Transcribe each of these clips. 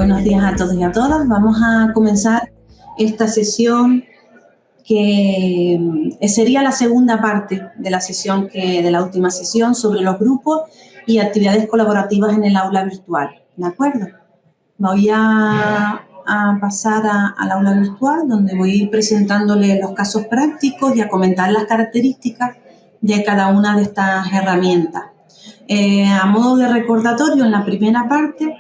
Buenos días a todos y a todas. Vamos a comenzar esta sesión que sería la segunda parte de la sesión de la última sesión sobre los grupos y actividades colaborativas en el aula virtual. ¿De acuerdo? Voy a pasar al aula virtual, donde voy a ir presentándole los casos prácticos y a comentar las características de cada una de estas herramientas. A modo de recordatorio, en la primera parte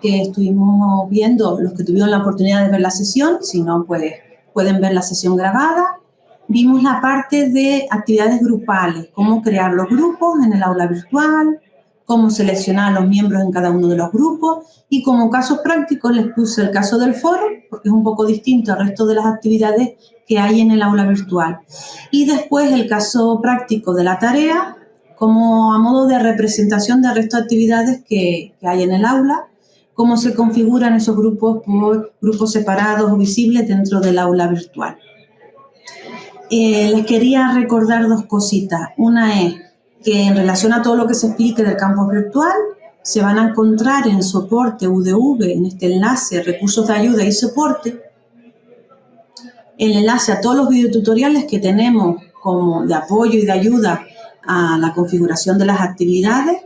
que estuvimos viendo, los que tuvieron la oportunidad de ver la sesión, si no, pues pueden ver la sesión grabada, vimos la parte de actividades grupales, cómo crear los grupos en el aula virtual, cómo seleccionar a los miembros en cada uno de los grupos, y como casos prácticos les puse el caso del foro, porque es un poco distinto al resto de las actividades que hay en el aula virtual. Y después el caso práctico de la tarea, como a modo de representación del resto de actividades que hay en el aula, cómo se configuran esos grupos por grupos separados o visibles dentro del aula virtual. Les quería recordar dos cositas. Una es que en relación a todo lo que se explique del campus virtual, se van a encontrar en soporte UDV, en este enlace, recursos de ayuda y soporte, el enlace a todos los videotutoriales que tenemos como de apoyo y de ayuda a la configuración de las actividades.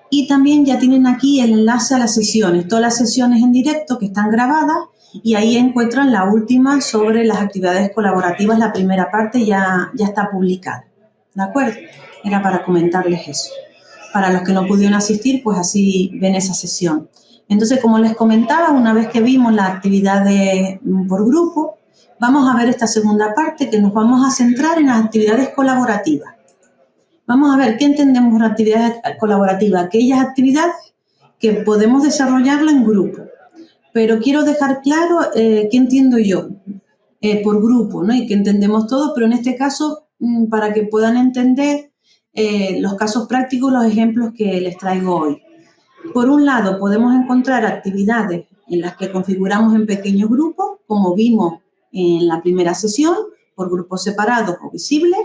Y también ya tienen aquí el enlace a las sesiones, todas las sesiones en directo que están grabadas, y ahí encuentran la última sobre las actividades colaborativas. La primera parte ya está publicada, ¿de acuerdo? Era para comentarles eso. Para los que no pudieron asistir, pues así ven esa sesión. Entonces, como les comentaba, una vez que vimos las actividades por grupo, vamos a ver esta segunda parte, que nos vamos a centrar en las actividades colaborativas. Vamos a ver qué entendemos por actividades colaborativas, aquellas actividades que podemos desarrollarla en grupo. Pero quiero dejar claro qué entiendo yo por grupo, ¿no? Y que entendemos todos, pero en este caso, para que puedan entender los casos prácticos, los ejemplos que les traigo hoy. Por un lado, podemos encontrar actividades en las que configuramos en pequeños grupos, como vimos en la primera sesión, por grupos separados o visibles,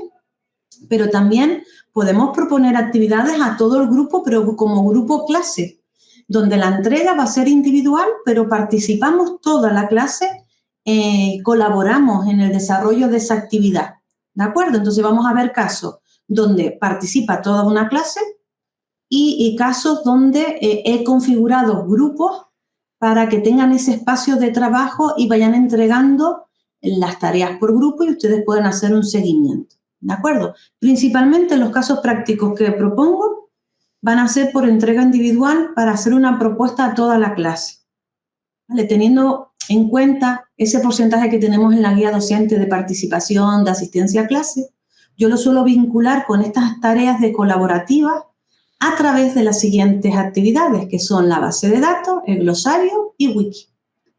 pero también podemos proponer actividades a todo el grupo, pero como grupo clase, donde la entrega va a ser individual, pero participamos toda la clase, colaboramos en el desarrollo de esa actividad, ¿de acuerdo? Entonces vamos a ver casos donde participa toda una clase y casos donde he configurado grupos para que tengan ese espacio de trabajo y vayan entregando las tareas por grupo y ustedes puedan hacer un seguimiento. ¿De acuerdo? Principalmente los casos prácticos que propongo van a ser por entrega individual para hacer una propuesta a toda la clase, ¿vale? Teniendo en cuenta ese porcentaje que tenemos en la guía docente de participación, de asistencia a clase, yo lo suelo vincular con estas tareas de colaborativas a través de las siguientes actividades, que son la base de datos, el glosario y wiki,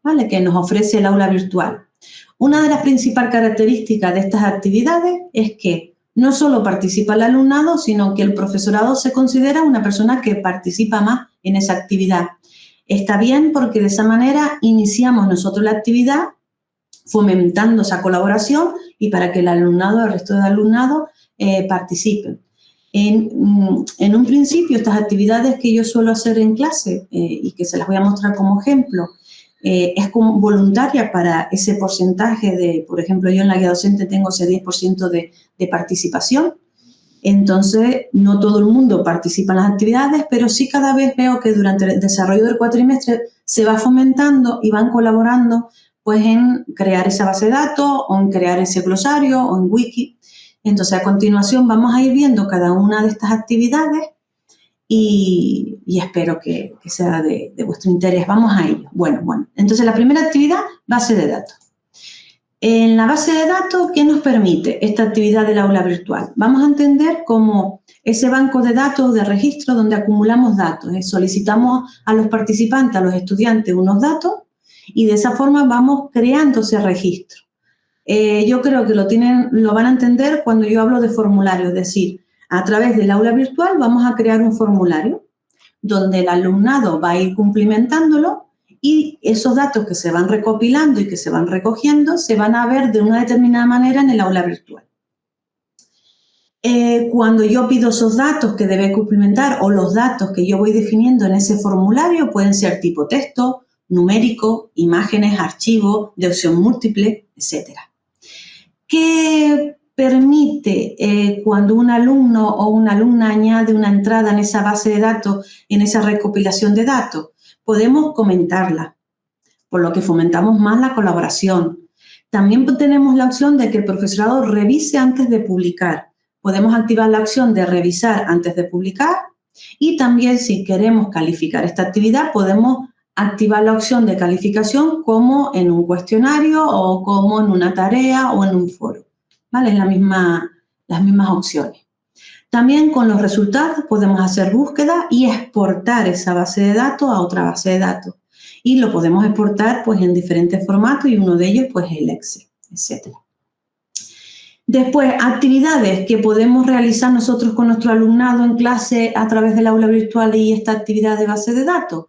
¿vale? Que nos ofrece el aula virtual. Una de las principales características de estas actividades es que no solo participa el alumnado, sino que el profesorado se considera una persona que participa más en esa actividad. Está bien porque de esa manera iniciamos nosotros la actividad fomentando esa colaboración y para que el alumnado, el resto del alumnado, participen. En un principio, estas actividades que yo suelo hacer en clase y que se las voy a mostrar como ejemplo, es como voluntaria para ese porcentaje de, por ejemplo, yo en la guía docente tengo ese 10% de participación. Entonces, no todo el mundo participa en las actividades, pero sí cada vez veo que durante el desarrollo del cuatrimestre se va fomentando y van colaborando pues en crear esa base de datos o en crear ese glosario o en wiki. Entonces, a continuación vamos a ir viendo cada una de estas actividades y espero que sea de vuestro interés. Vamos a ello. Bueno. Entonces, la primera actividad, base de datos. En la base de datos, ¿qué nos permite esta actividad del aula virtual? Vamos a entender como ese banco de datos de registro donde acumulamos datos. Solicitamos a los participantes, a los estudiantes, unos datos y de esa forma vamos creando ese registro. Yo creo que lo van a entender cuando yo hablo de formulario, es decir, a través del aula virtual vamos a crear un formulario donde el alumnado va a ir cumplimentándolo y esos datos que se van recopilando y que se van recogiendo se van a ver de una determinada manera en el aula virtual. Cuando yo pido esos datos que debe cumplimentar o los datos que yo voy definiendo en ese formulario pueden ser tipo texto, numérico, imágenes, archivos de opción múltiple, etc. ¿Qué permite cuando un alumno o una alumna añade una entrada en esa base de datos, en esa recopilación de datos? Podemos comentarla, por lo que fomentamos más la colaboración. También tenemos la opción de que el profesorado revise antes de publicar. Podemos activar la opción de revisar antes de publicar y también, si queremos calificar esta actividad, podemos activar la opción de calificación como en un cuestionario o como en una tarea o en un foro, ¿vale? Las mismas opciones. También con los resultados podemos hacer búsqueda y exportar esa base de datos a otra base de datos. Y lo podemos exportar pues en diferentes formatos y uno de ellos pues el Excel, etc. Después, actividades que podemos realizar nosotros con nuestro alumnado en clase a través del aula virtual y esta actividad de base de datos.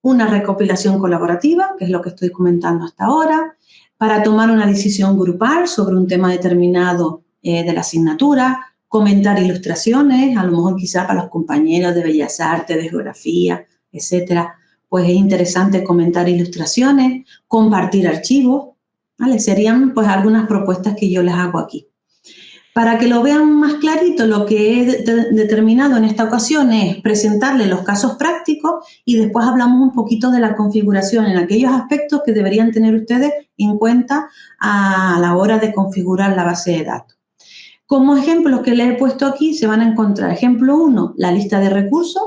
Una recopilación colaborativa, que es lo que estoy comentando hasta ahora, para tomar una decisión grupal sobre un tema determinado de la asignatura, comentar ilustraciones, a lo mejor quizá para los compañeros de Bellas Artes, de Geografía, etcétera, pues es interesante comentar ilustraciones, compartir archivos, ¿vale? Serían pues algunas propuestas que yo les hago aquí. Para que lo vean más clarito, lo que he determinado en esta ocasión es presentarles los casos prácticos y después hablamos un poquito de la configuración en aquellos aspectos que deberían tener ustedes en cuenta a la hora de configurar la base de datos. Como ejemplos que les he puesto aquí, se van a encontrar, ejemplo 1, la lista de recursos.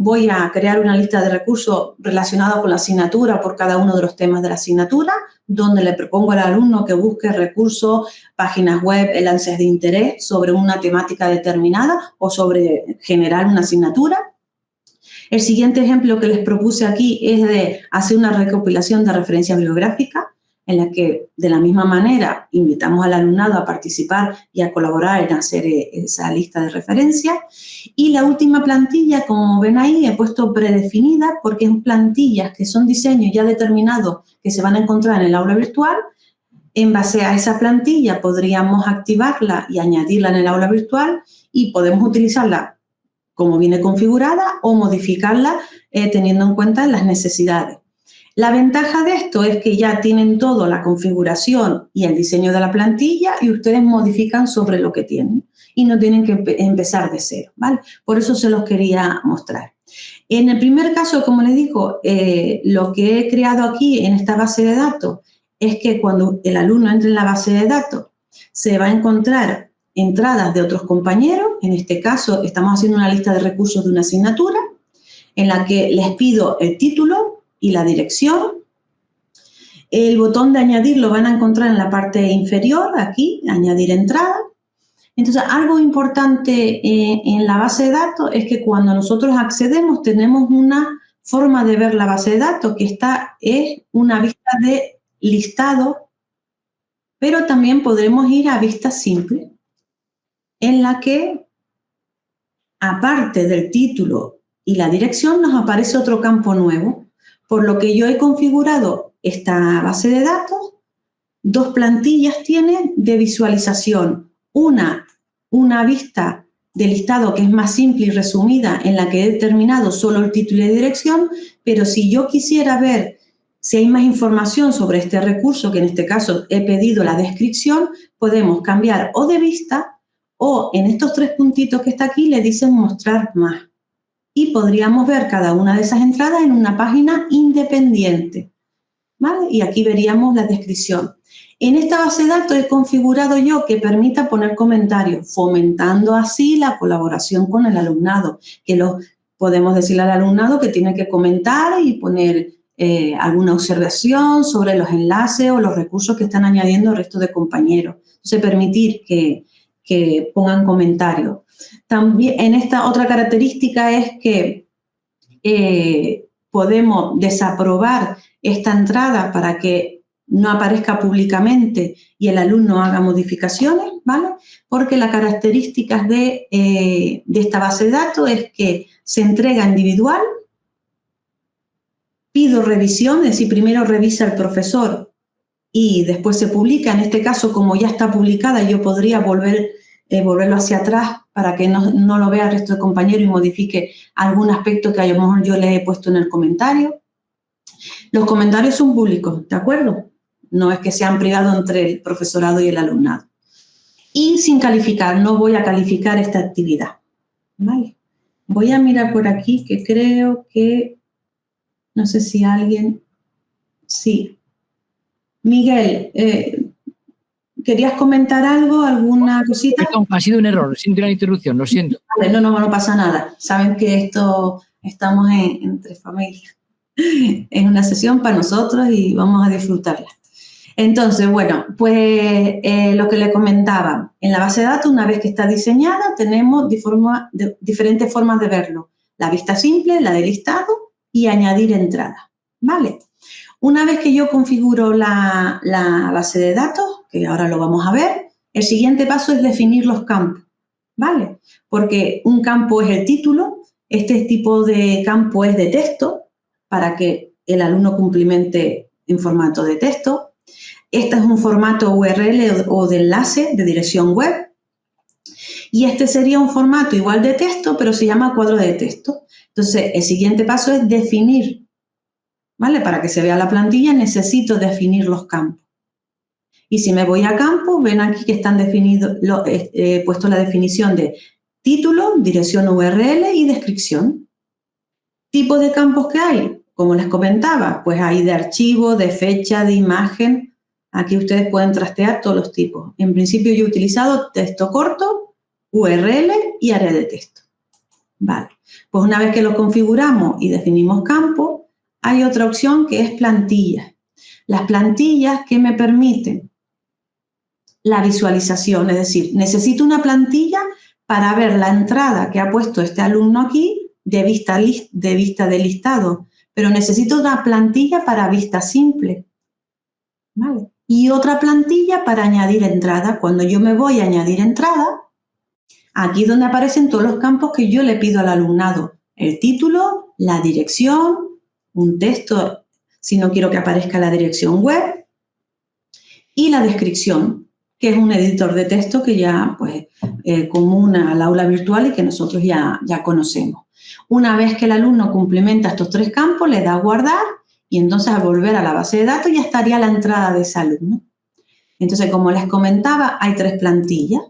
Voy a crear una lista de recursos relacionada con la asignatura por cada uno de los temas de la asignatura, donde le propongo al alumno que busque recursos, páginas web, enlaces de interés sobre una temática determinada o sobre generar una asignatura. El siguiente ejemplo que les propuse aquí es de hacer una recopilación de referencia bibliográfica, en la que de la misma manera invitamos al alumnado a participar y a colaborar en hacer esa lista de referencias. Y la última plantilla, como ven ahí, he puesto predefinida porque son plantillas que son diseños ya determinados que se van a encontrar en el aula virtual. En base a esa plantilla podríamos activarla y añadirla en el aula virtual y podemos utilizarla como viene configurada o modificarla teniendo en cuenta las necesidades. La ventaja de esto es que ya tienen todo, la configuración y el diseño de la plantilla y ustedes modifican sobre lo que tienen y no tienen que empezar de cero, ¿vale? Por eso se los quería mostrar. En el primer caso, como les digo, lo que he creado aquí en esta base de datos es que cuando el alumno entre en la base de datos se va a encontrar entradas de otros compañeros. En este caso, estamos haciendo una lista de recursos de una asignatura en la que les pido el título y la dirección. El botón de añadir lo van a encontrar en la parte inferior, aquí, añadir entrada. Entonces, algo importante en la base de datos es que cuando nosotros accedemos tenemos una forma de ver la base de datos que es una vista de listado, pero también podremos ir a vista simple, en la que, aparte del título y la dirección, nos aparece otro campo nuevo. Por lo que yo he configurado esta base de datos, dos plantillas tiene de visualización. Una vista de listado que es más simple y resumida, en la que he determinado solo el título y dirección, pero si yo quisiera ver si hay más información sobre este recurso, que en este caso he pedido la descripción, podemos cambiar o de vista o en estos tres puntitos que está aquí le dicen mostrar más. Y podríamos ver cada una de esas entradas en una página independiente, ¿vale? Y aquí veríamos la descripción. En esta base de datos he configurado yo que permita poner comentarios, fomentando así la colaboración con el alumnado, que podemos decirle al alumnado que tiene que comentar y poner alguna observación sobre los enlaces o los recursos que están añadiendo el resto de compañeros. Entonces, permitir que pongan comentarios. También en esta otra característica es que podemos desaprobar esta entrada para que no aparezca públicamente y el alumno haga modificaciones, ¿vale? Porque las características de esta base de datos es que se entrega individual, pido revisión, es decir, primero revisa el profesor y después se publica. En este caso, como ya está publicada, yo podría volverlo hacia atrás para que no lo vea el resto de compañeros y modifique algún aspecto que a lo mejor yo le he puesto en el comentario. Los comentarios son públicos, ¿de acuerdo? No es que sean privados entre el profesorado y el alumnado. Y sin calificar, no voy a calificar esta actividad, ¿vale? Voy a mirar por aquí que creo que, no sé si alguien, sí. Miguel, ¿querías comentar algo, alguna cosita? Perdón, ha sido un error, siento una interrupción, lo siento. Vale, no pasa nada. Saben que esto estamos entre familias. Es una sesión para nosotros y vamos a disfrutarla. Entonces, bueno, pues lo que le comentaba, en la base de datos, una vez que está diseñada, tenemos diferentes formas de verlo. La vista simple, la de listado y añadir entrada, ¿vale? Una vez que yo configuro la base de datos, que ahora lo vamos a ver, el siguiente paso es definir los campos, ¿vale? Porque un campo es el título, este tipo de campo es de texto, para que el alumno cumplimente en formato de texto. Este es un formato URL o de enlace de dirección web. Y este sería un formato igual de texto, pero se llama cuadro de texto. Entonces, el siguiente paso es definir, ¿vale? Para que se vea la plantilla necesito definir los campos. Y si me voy a campos, ven aquí que están definidos, he puesto la definición de título, dirección URL y descripción. ¿Tipos de campos que hay? Como les comentaba, pues hay de archivo, de fecha, de imagen. Aquí ustedes pueden trastear todos los tipos. En principio yo he utilizado texto corto, URL y área de texto. Vale, pues una vez que lo configuramos y definimos campos, hay otra opción que es plantillas. Las plantillas que me permiten la visualización, es decir, necesito una plantilla para ver la entrada que ha puesto este alumno aquí de vista de listado, pero necesito una plantilla para vista simple, ¿vale? Y otra plantilla para añadir entrada. Cuando yo me voy a añadir entrada, aquí es donde aparecen todos los campos que yo le pido al alumnado. El título, la dirección, un texto, si no quiero que aparezca la dirección web, y la descripción, que es un editor de texto que ya pues común al aula virtual y que nosotros ya conocemos. Una vez que el alumno cumplimenta estos tres campos, le da a guardar y entonces al volver a la base de datos ya estaría la entrada de ese alumno. Entonces, como les comentaba, hay tres plantillas.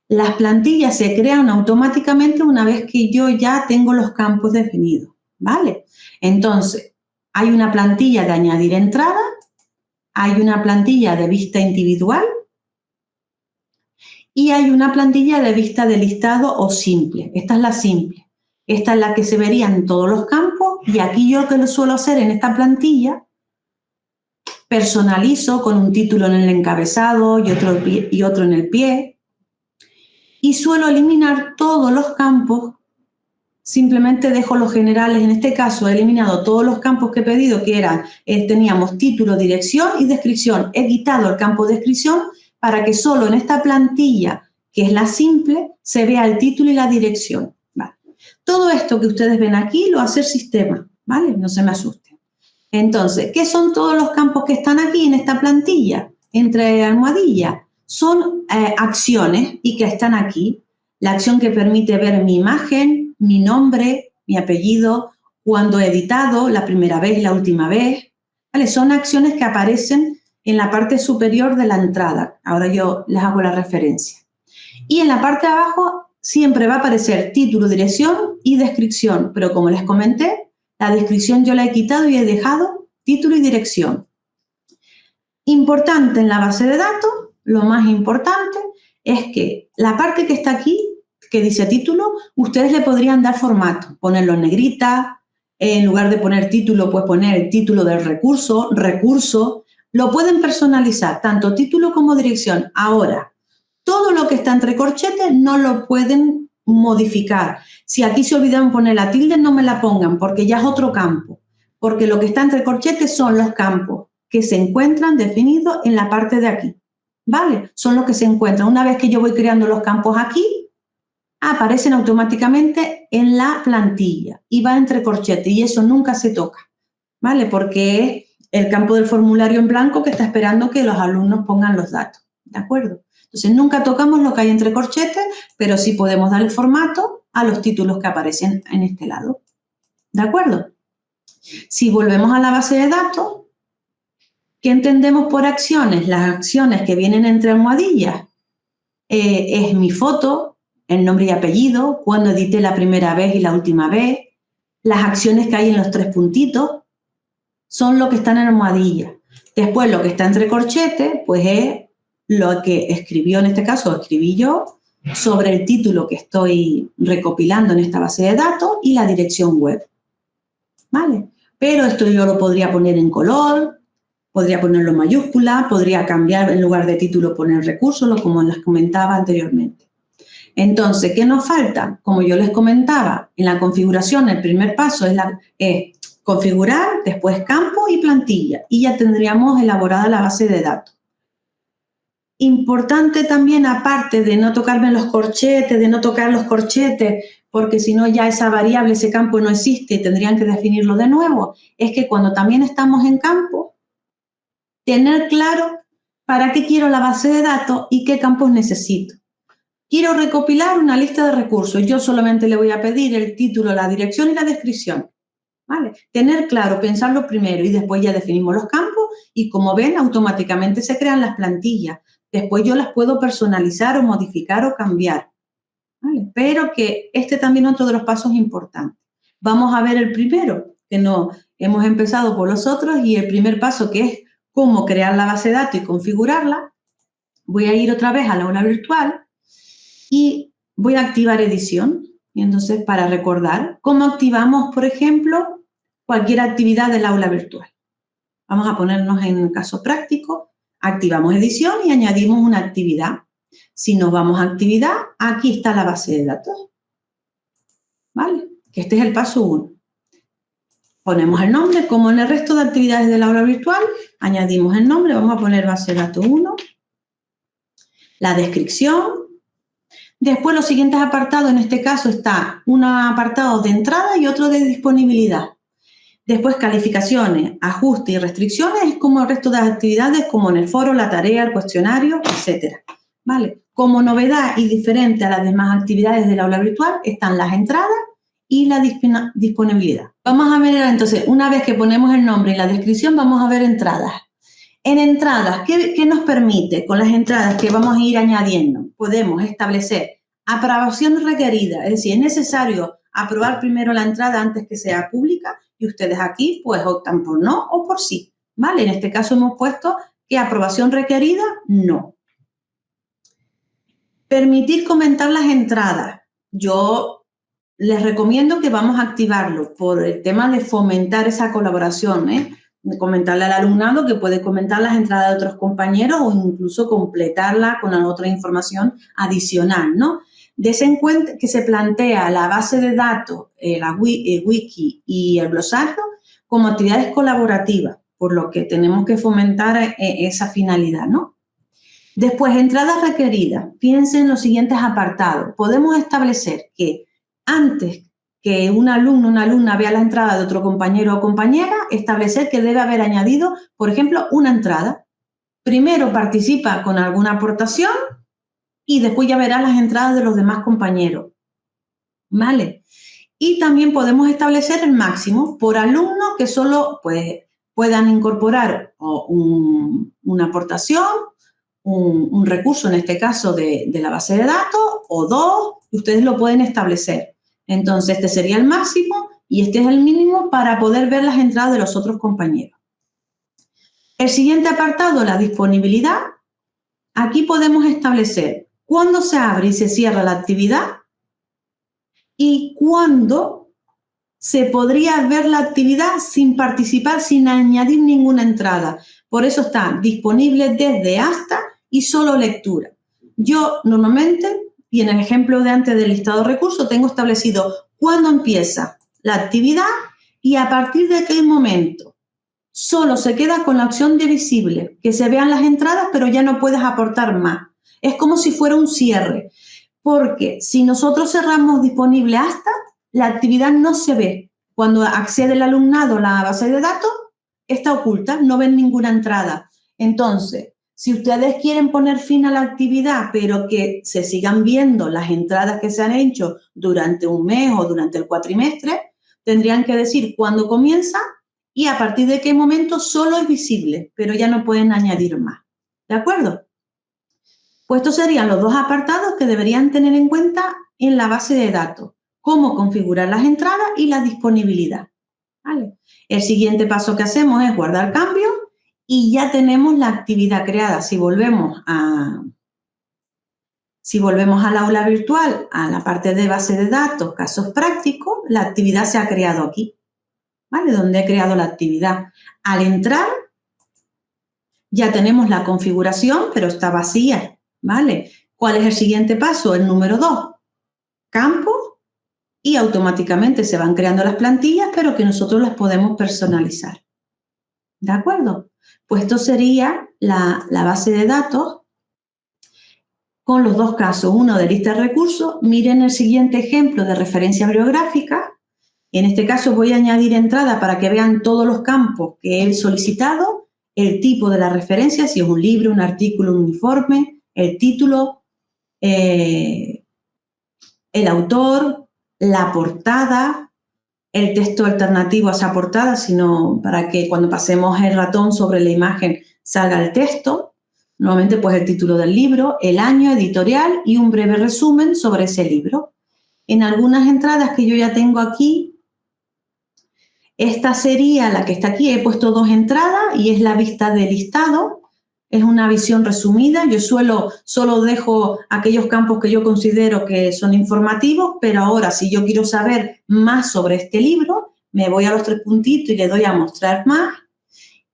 Las plantillas se crean automáticamente una vez que yo ya tengo los campos definidos, ¿vale? Entonces, hay una plantilla de añadir entrada, hay una plantilla de vista individual y hay una plantilla de vista de listado o simple. Esta es la simple. Esta es la que se verían todos los campos y aquí yo que lo suelo hacer en esta plantilla, personalizo con un título en el encabezado y otro en el pie y suelo eliminar todos los campos, simplemente dejo los generales. En este caso he eliminado todos los campos que he pedido que eran, teníamos título, dirección y descripción. He quitado el campo descripción para que solo en esta plantilla, que es la simple, se vea el título y la dirección. Vale. Todo esto que ustedes ven aquí lo hace el sistema, ¿vale? No se me asusten. Entonces, ¿qué son todos los campos que están aquí en esta plantilla? Entre almohadillas. Son acciones y que están aquí. La acción que permite ver mi imagen, mi nombre, mi apellido, cuando he editado, la primera vez, la última vez. ¿Vale? Son acciones que aparecen en la parte superior de la entrada. Ahora yo les hago la referencia. Y en la parte de abajo siempre va a aparecer título, dirección y descripción. Pero como les comenté, la descripción yo la he quitado y he dejado título y dirección. Importante en la base de datos, lo más importante es que la parte que está aquí, que dice título, ustedes le podrían dar formato, ponerlo en negrita, en lugar de poner título, pues poner el título del recurso, lo pueden personalizar, tanto título como dirección. Ahora, todo lo que está entre corchetes no lo pueden modificar. Si aquí se olvidan poner la tilde, no me la pongan, porque ya es otro campo. Porque lo que está entre corchetes son los campos que se encuentran definidos en la parte de aquí, ¿vale? Son los que se encuentran. Una vez que yo voy creando los campos aquí, aparecen automáticamente en la plantilla y va entre corchetes y eso nunca se toca, ¿vale? Porque es el campo del formulario en blanco que está esperando que los alumnos pongan los datos, ¿de acuerdo? Entonces, nunca tocamos lo que hay entre corchetes, pero sí podemos dar el formato a los títulos que aparecen en este lado, ¿de acuerdo? Si volvemos a la base de datos, ¿qué entendemos por acciones? Las acciones que vienen entre almohadillas es mi foto, el nombre y apellido, cuando edité la primera vez y la última vez, las acciones que hay en los 3 puntitos, son lo que están en almohadilla. Después, lo que está entre corchetes, pues es lo que escribió, en este caso, escribí yo, sobre el título que estoy recopilando en esta base de datos y la dirección web. ¿Vale? Pero esto yo lo podría poner en color, podría ponerlo en mayúscula, podría cambiar en lugar de título poner recursos, como les comentaba anteriormente. Entonces, ¿qué nos falta? Como yo les comentaba, en la configuración el primer paso es configurar, después campo y plantilla, y ya tendríamos elaborada la base de datos. Importante también, aparte de no tocarme los corchetes, de no tocar los corchetes, porque si no ya esa variable, ese campo no existe y tendrían que definirlo de nuevo, es que cuando también estamos en campo, tener claro para qué quiero la base de datos y qué campos necesito. Quiero recopilar una lista de recursos. Yo solamente le voy a pedir el título, la dirección y la descripción. ¿Vale? Tener claro, pensarlo primero y después ya definimos los campos y como ven, automáticamente se crean las plantillas. Después yo las puedo personalizar o modificar o cambiar. ¿Vale? Pero que también es otro de los pasos importantes. Vamos a ver el primero, que no hemos empezado por los otros, y el primer paso, que es cómo crear la base de datos y configurarla. Voy a ir otra vez al aula virtual y voy a activar edición. Y entonces, para recordar, ¿cómo activamos, por ejemplo, cualquier actividad del aula virtual? Vamos a ponernos en un caso práctico. Activamos edición y añadimos una actividad. Si nos vamos a actividad, aquí está la base de datos. ¿Vale? Que este es el paso 1. Ponemos el nombre, como en el resto de actividades del aula virtual, añadimos el nombre, vamos a poner base de datos 1, la descripción. Después los siguientes apartados, en este caso está un apartado de entrada y otro de disponibilidad. Después calificaciones, ajustes y restricciones, es como el resto de las actividades, como en el foro, la tarea, el cuestionario, etc. ¿Vale? Como novedad y diferente a las demás actividades del aula virtual están las entradas y la disponibilidad. Vamos a ver entonces, una vez que ponemos el nombre y la descripción, vamos a ver entradas. En entradas, ¿qué nos permite? Con las entradas que vamos a ir añadiendo, podemos establecer aprobación requerida, es decir, es necesario aprobar primero la entrada antes que sea pública y ustedes aquí pues optan por no o por sí, ¿vale? En este caso hemos puesto que aprobación requerida, no. Permitir comentar las entradas. Yo les recomiendo que vamos a activarlo por el tema de fomentar esa colaboración, de comentarle al alumnado que puede comentar las entradas de otros compañeros o incluso completarla con otra información adicional, ¿no? Dese en cuenta que se plantea la base de datos, la wiki y el glosario como actividades colaborativas, por lo que tenemos que fomentar esa finalidad, ¿no? Después, entradas requeridas. Piensen en los siguientes apartados. Podemos establecer que antes que un alumno o una alumna vea la entrada de otro compañero o compañera, establecer que debe haber añadido, por ejemplo, una entrada. Primero participa con alguna aportación y después ya verá las entradas de los demás compañeros. ¿Vale? Y también podemos establecer el máximo por alumno que solo puedan incorporar una aportación, un recurso, en este caso de la base de datos, o 2, y ustedes lo pueden establecer. Entonces, este sería el máximo y este es el mínimo para poder ver las entradas de los otros compañeros. El siguiente apartado, la disponibilidad. Aquí podemos establecer cuándo se abre y se cierra la actividad y cuándo se podría ver la actividad sin participar, sin añadir ninguna entrada. Por eso está disponible desde hasta y solo lectura. Yo normalmente, y en el ejemplo de antes del listado de recursos, tengo establecido cuándo empieza la actividad y a partir de qué momento. Solo se queda con la opción de visible, que se vean las entradas, pero ya no puedes aportar más. Es como si fuera un cierre, porque si nosotros cerramos disponible hasta, la actividad no se ve. Cuando accede el alumnado a la base de datos, está oculta, no ven ninguna entrada. Entonces, si ustedes quieren poner fin a la actividad, pero que se sigan viendo las entradas que se han hecho durante un mes o durante el cuatrimestre, tendrían que decir cuándo comienza y a partir de qué momento solo es visible, pero ya no pueden añadir más. ¿De acuerdo? Pues estos serían los dos apartados que deberían tener en cuenta en la base de datos. Cómo configurar las entradas y la disponibilidad. ¿Vale? El siguiente paso que hacemos es guardar cambios y ya tenemos la actividad creada. Si volvemos al aula virtual, a la parte de base de datos, casos prácticos, la actividad se ha creado aquí, ¿vale? Donde he creado la actividad. Al entrar, ya tenemos la configuración, pero está vacía, ¿vale? ¿Cuál es el siguiente paso? El número 2, campo, y automáticamente se van creando las plantillas, pero que nosotros las podemos personalizar. ¿De acuerdo? Pues esto sería la base de datos con los dos casos, uno de lista de recursos. Miren el siguiente ejemplo de referencia bibliográfica. En este caso voy a añadir entrada para que vean todos los campos que he solicitado, el tipo de la referencia, si es un libro, un artículo, un informe, el título, el autor, la portada, el texto alternativo a esa portada, sino para que cuando pasemos el ratón sobre la imagen salga el texto. Nuevamente, pues el título del libro, el año, editorial y un breve resumen sobre ese libro. En algunas entradas que yo ya tengo aquí, esta sería la que está aquí. He puesto dos entradas y es la vista de listado. Es una visión resumida. Yo solo dejo aquellos campos que yo considero que son informativos, pero ahora si yo quiero saber más sobre este libro, me voy a los tres puntitos y le doy a mostrar más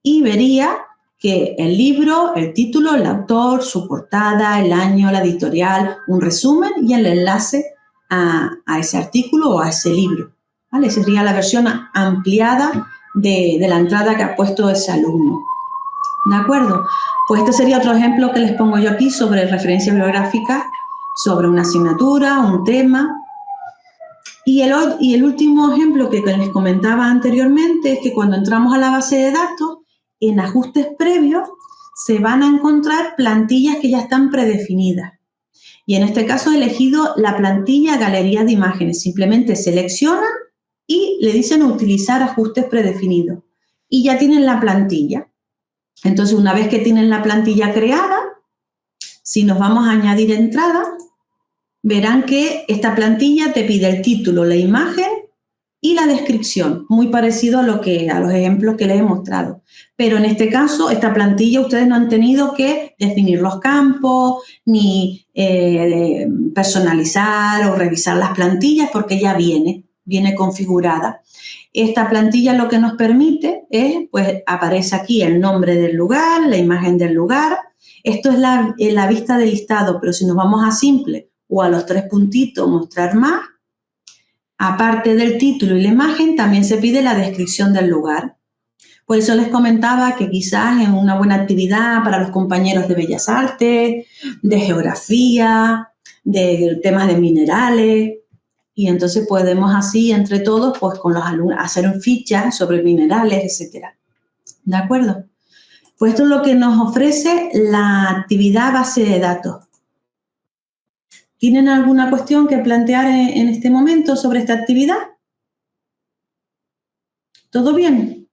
y vería que el libro, el título, el autor, su portada, el año, la editorial, un resumen y el enlace a ese artículo o a ese libro. ¿Vale? Sería la versión ampliada de la entrada que ha puesto ese alumno. ¿De acuerdo? Pues este sería otro ejemplo que les pongo yo aquí sobre referencia bibliográfica, sobre una asignatura, un tema. Y el último ejemplo que les comentaba anteriormente es que cuando entramos a la base de datos, en ajustes previos se van a encontrar plantillas que ya están predefinidas. Y en este caso he elegido la plantilla Galería de Imágenes. Simplemente seleccionan y le dicen utilizar ajustes predefinidos. Y ya tienen la plantilla. Entonces, una vez que tienen la plantilla creada, si nos vamos a añadir entrada, verán que esta plantilla te pide el título, la imagen y la descripción, muy parecido a los ejemplos que les he mostrado. Pero en este caso, esta plantilla ustedes no han tenido que definir los campos, ni personalizar o revisar las plantillas, porque ya viene configurada. Esta plantilla lo que nos permite es, pues aparece aquí el nombre del lugar, la imagen del lugar. Esto es la vista de listado, pero si nos vamos a simple o a los tres puntitos, mostrar más, aparte del título y la imagen, también se pide la descripción del lugar. Por eso les comentaba que quizás es una buena actividad para los compañeros de Bellas Artes, de Geografía, de temas de minerales. Y entonces podemos así, entre todos, pues con los alumnos, hacer un ficha sobre minerales, etcétera. ¿De acuerdo? Pues esto es lo que nos ofrece la actividad base de datos. ¿Tienen alguna cuestión que plantear en este momento sobre esta actividad? ¿Todo bien?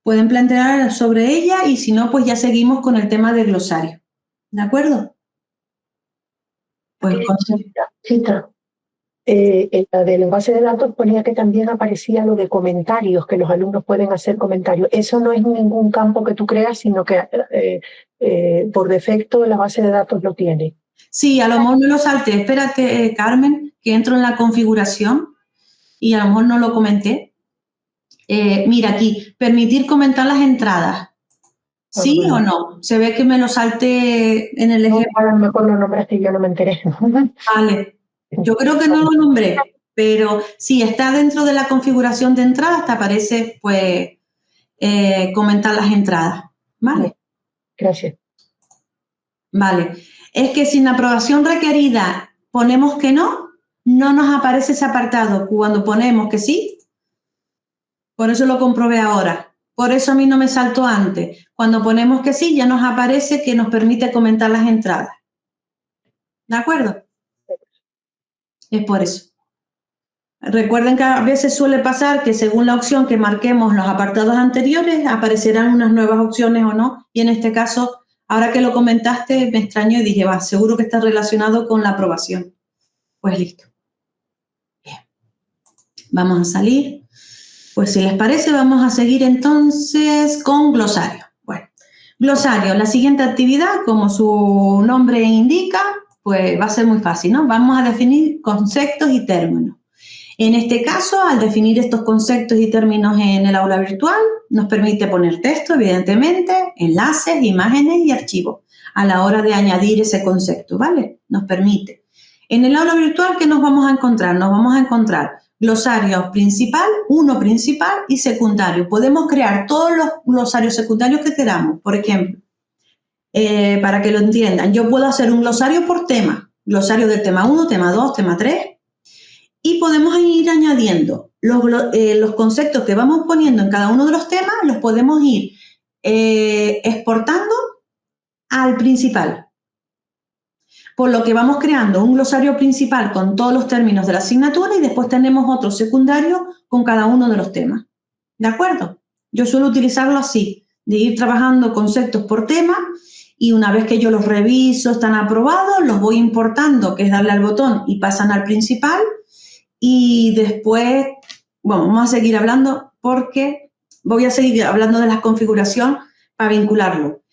Pueden plantear sobre ella y si no, pues ya seguimos con el tema del glosario. ¿De acuerdo? Pues Cita. En la de la base de datos ponía que también aparecía lo de comentarios, que los alumnos pueden hacer comentarios. Eso no es ningún campo que tú creas, sino que por defecto la base de datos lo tiene. Sí, a lo mejor me lo salté. Espérate, Carmen, que entro en la configuración y a lo mejor no lo comenté. Mira aquí, permitir comentar las entradas. ¿Sí o no? Se ve que me lo salté en el ejemplo. A lo mejor lo nombraste y yo no me enteré. Vale. Yo creo que no lo nombré, pero sí, está dentro de la configuración de entradas, te aparece, pues, comentar las entradas. ¿Vale? Gracias. Vale. Es que sin aprobación requerida ponemos que no nos aparece ese apartado. Cuando ponemos que sí, por eso lo comprobé ahora. Por eso a mí no me saltó antes. Cuando ponemos que sí, ya nos aparece que nos permite comentar las entradas. ¿De acuerdo? Es por eso. Recuerden que a veces suele pasar que según la opción que marquemos los apartados anteriores, aparecerán unas nuevas opciones o no. Y en este caso, ahora que lo comentaste, me extrañó y dije, va, seguro que está relacionado con la aprobación. Pues listo. Bien. Vamos a salir. Pues si les parece, vamos a seguir entonces con glosario. Bueno, glosario, la siguiente actividad, como su nombre indica, pues va a ser muy fácil, ¿no? Vamos a definir conceptos y términos. En este caso, al definir estos conceptos y términos en el aula virtual, nos permite poner texto, evidentemente, enlaces, imágenes y archivos a la hora de añadir ese concepto, ¿vale? Nos permite. En el aula virtual, ¿qué nos vamos a encontrar? Nos vamos a encontrar glosario principal, uno principal y secundario. Podemos crear todos los glosarios secundarios que queramos. Por ejemplo, para que lo entiendan, yo puedo hacer un glosario por tema. Glosario del tema 1, tema 2, tema 3. Y podemos ir añadiendo los conceptos que vamos poniendo en cada uno de los temas, los podemos ir exportando al principal. Por lo que vamos creando un glosario principal con todos los términos de la asignatura y después tenemos otro secundario con cada uno de los temas. ¿De acuerdo? Yo suelo utilizarlo así, de ir trabajando conceptos por tema y una vez que yo los reviso, están aprobados, los voy importando, que es darle al botón y pasan al principal. Y después, bueno, vamos a seguir hablando porque voy a seguir hablando de la configuración para vincularlo.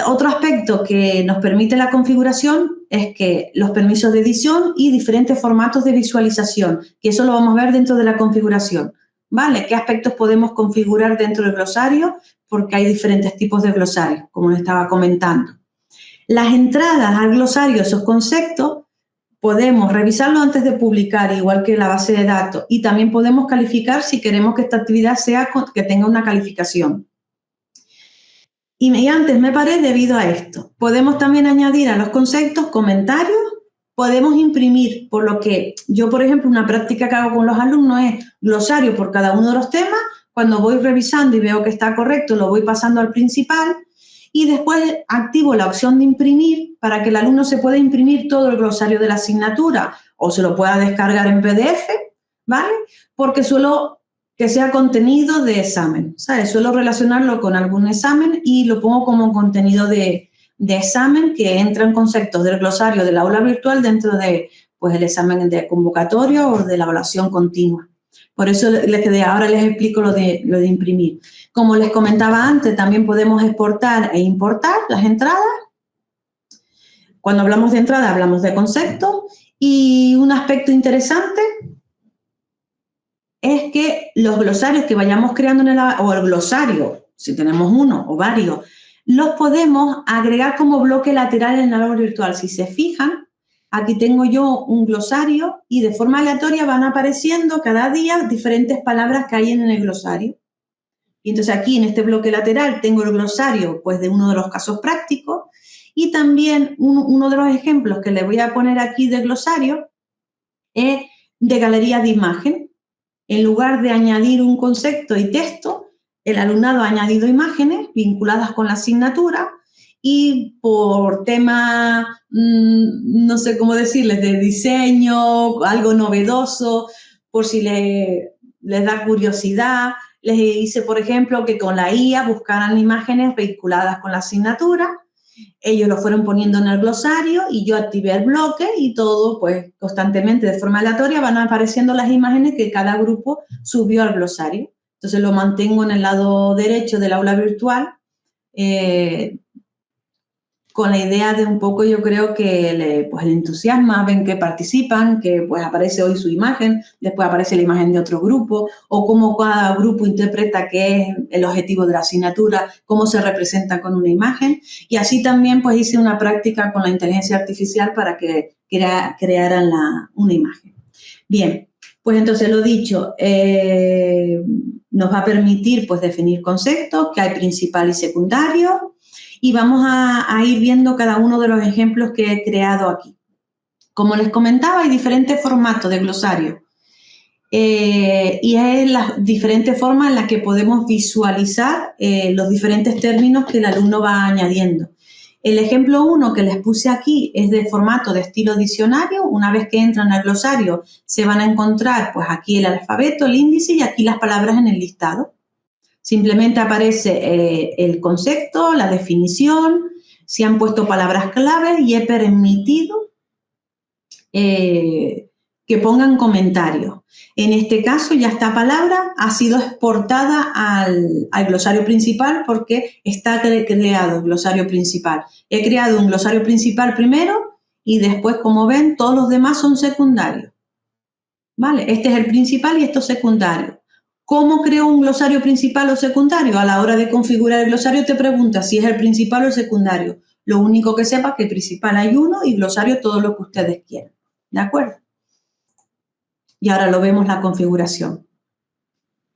Otro aspecto que nos permite la configuración es que los permisos de edición y diferentes formatos de visualización, que eso lo vamos a ver dentro de la configuración, ¿vale? ¿Qué aspectos podemos configurar dentro del glosario? Porque hay diferentes tipos de glosarios, como les estaba comentando. Las entradas al glosario, esos conceptos, podemos revisarlo antes de publicar, igual que la base de datos, y también podemos calificar si queremos que esta actividad que tenga una calificación. Y antes me paré debido a esto. Podemos también añadir a los conceptos comentarios, podemos imprimir, por lo que yo, por ejemplo, una práctica que hago con los alumnos es glosario por cada uno de los temas. Cuando voy revisando y veo que está correcto, lo voy pasando al principal. Y después activo la opción de imprimir para que el alumno se pueda imprimir todo el glosario de la asignatura o se lo pueda descargar en PDF, ¿vale? Porque suelo que sea contenido de examen, ¿sabes? Suelo relacionarlo con algún examen y lo pongo como contenido de examen que entra en conceptos del glosario del aula virtual dentro de, pues, el examen de convocatoria o de la evaluación continua. Por eso ahora les explico lo de imprimir. Como les comentaba antes, también podemos exportar e importar las entradas. Cuando hablamos de entrada, hablamos de conceptos. Y un aspecto interesante es que los glosarios que vayamos creando o el glosario, si tenemos uno o varios, los podemos agregar como bloque lateral en el aula virtual. Si se fijan, aquí tengo yo un glosario y de forma aleatoria van apareciendo cada día diferentes palabras que hay en el glosario. Y entonces aquí en este bloque lateral tengo el glosario, pues, de uno de los casos prácticos y también uno de los ejemplos que le voy a poner aquí de glosario es de galería de imagen. En lugar de añadir un concepto y texto, el alumnado ha añadido imágenes vinculadas con la asignatura y por tema, no sé cómo decirles, de diseño, algo novedoso, por si les da curiosidad. Les hice, por ejemplo, que con la IA buscaran imágenes vinculadas con la asignatura. Ellos lo fueron poniendo en el glosario y yo activé el bloque y todo, pues, constantemente, de forma aleatoria, van apareciendo las imágenes que cada grupo subió al glosario. Entonces, lo mantengo en el lado derecho del aula virtual, con la idea de un poco, yo creo que pues, el entusiasma, ven que participan, que pues aparece hoy su imagen, después aparece la imagen de otro grupo, o cómo cada grupo interpreta qué es el objetivo de la asignatura, cómo se representa con una imagen. Y así también pues hice una práctica con la inteligencia artificial para que crearan una imagen. Bien, pues entonces lo dicho, nos va a permitir pues definir conceptos, que hay principal y secundario. Y vamos a ir viendo cada uno de los ejemplos que he creado aquí. Como les comentaba, hay diferentes formatos de glosario y es las diferentes formas en las que podemos visualizar los diferentes términos que el alumno va añadiendo. El ejemplo 1 que les puse aquí es de formato de estilo diccionario. Una vez que entran al glosario se van a encontrar pues aquí el alfabeto, el índice y aquí las palabras en el listado. Simplemente aparece el concepto, la definición, si han puesto palabras clave y he permitido que pongan comentarios. En este caso ya esta palabra ha sido exportada al glosario principal porque está creado el glosario principal. He creado un glosario principal primero y después, como ven, todos los demás son secundarios. ¿Vale? Este es el principal y esto es secundario. ¿Cómo creo un glosario principal o secundario? A la hora de configurar el glosario te pregunta si es el principal o el secundario. Lo único que sepa es que el principal hay uno y glosario todo lo que ustedes quieran. ¿De acuerdo? Y ahora lo vemos la configuración.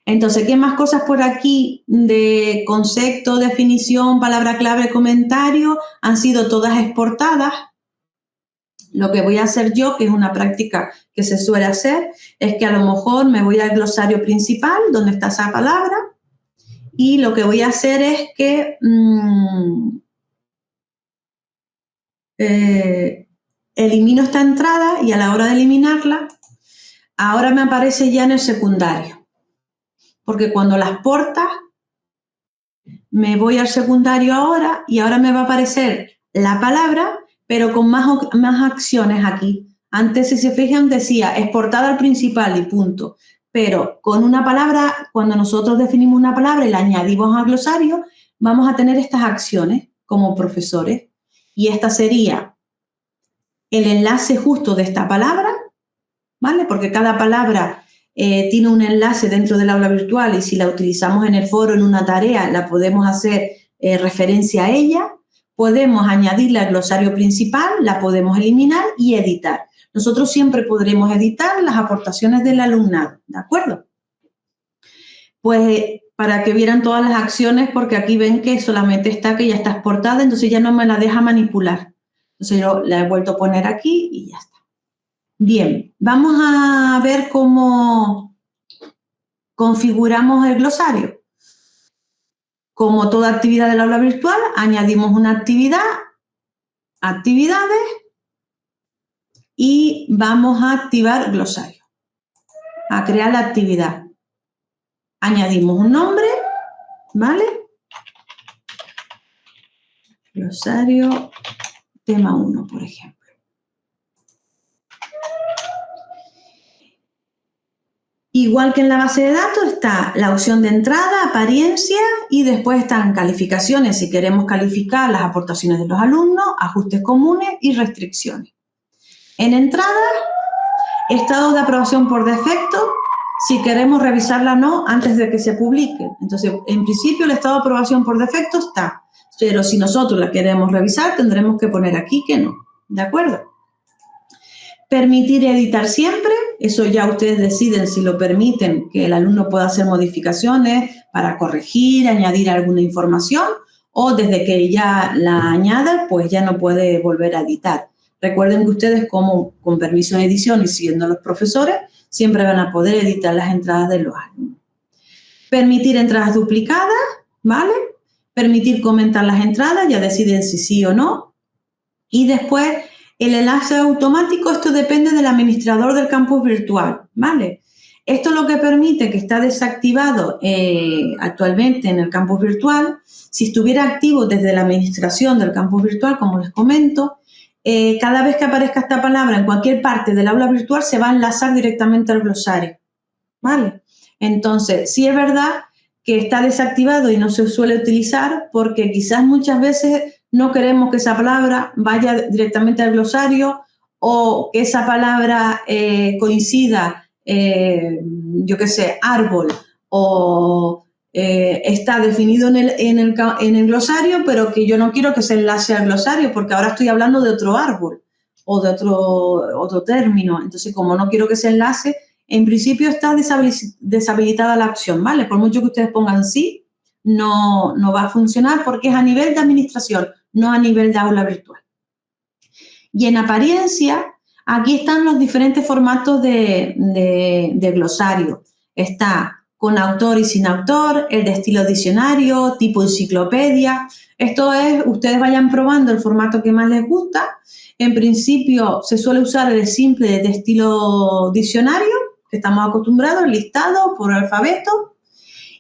Entonces, ¿qué más cosas por aquí de concepto, definición, palabra clave, comentario? Han sido todas exportadas. Lo que voy a hacer yo, que es una práctica que se suele hacer, es que a lo mejor me voy al glosario principal, donde está esa palabra, y lo que voy a hacer es que elimino esta entrada y a la hora de eliminarla, ahora me aparece ya en el secundario. Porque cuando la exportas, me voy al secundario ahora y ahora me va a aparecer la palabra, pero con más acciones aquí. Antes, si se fijan, decía exportada al principal y punto. Pero con una palabra, cuando nosotros definimos una palabra y la añadimos al glosario, vamos a tener estas acciones como profesores. Y esta sería el enlace justo de esta palabra, ¿vale? Porque cada palabra tiene un enlace dentro del aula virtual y si la utilizamos en el foro, en una tarea, la podemos hacer referencia a ella. Podemos añadirle al glosario principal, la podemos eliminar y editar. Nosotros siempre podremos editar las aportaciones del alumnado, ¿de acuerdo? Pues para que vieran todas las acciones, porque aquí ven que solamente está, que ya está exportada, entonces ya no me la deja manipular. Entonces yo la he vuelto a poner aquí y ya está. Bien, vamos a ver cómo configuramos el glosario. Como toda actividad del aula virtual, añadimos una actividad, actividades, y vamos a activar glosario, a crear la actividad. Añadimos un nombre, ¿vale? Glosario, tema 1, por ejemplo. Igual que en la base de datos está la opción de entrada, apariencia y después están calificaciones si queremos calificar las aportaciones de los alumnos, ajustes comunes y restricciones. En entrada, estado de aprobación por defecto, si queremos revisarla o no antes de que se publique. Entonces, en principio el estado de aprobación por defecto está, pero si nosotros la queremos revisar tendremos que poner aquí que no. ¿De acuerdo? Permitir editar siempre, eso ya ustedes deciden si lo permiten, que el alumno pueda hacer modificaciones para corregir, añadir alguna información, o desde que ya la añada, pues ya no puede volver a editar. Recuerden que ustedes, como con permiso de edición y siguiendo a los profesores, siempre van a poder editar las entradas de los alumnos. Permitir entradas duplicadas, ¿vale? Permitir comentar las entradas, ya deciden si sí o no. Y después, el enlace automático, esto depende del administrador del campus virtual, ¿vale? Esto es lo que permite, que está desactivado actualmente en el campus virtual. Si estuviera activo desde la administración del campus virtual, como les comento, cada vez que aparezca esta palabra en cualquier parte del aula virtual se va a enlazar directamente al glosario, ¿vale? Entonces, sí es verdad que está desactivado y no se suele utilizar porque quizás muchas veces no queremos que esa palabra vaya directamente al glosario o que esa palabra coincida, yo qué sé, árbol o está definido en el glosario, pero que yo no quiero que se enlace al glosario porque ahora estoy hablando de otro árbol o de otro término. Entonces, como no quiero que se enlace, en principio está deshabilitada la opción, ¿vale? Por mucho que ustedes pongan sí, no va a funcionar porque es a nivel de administración, no a nivel de aula virtual. Y en apariencia, aquí están los diferentes formatos de glosario. Está con autor y sin autor, el de estilo diccionario, tipo enciclopedia. Esto es, ustedes vayan probando el formato que más les gusta. En principio se suele usar el simple de estilo diccionario, que estamos acostumbrados, listado por alfabeto.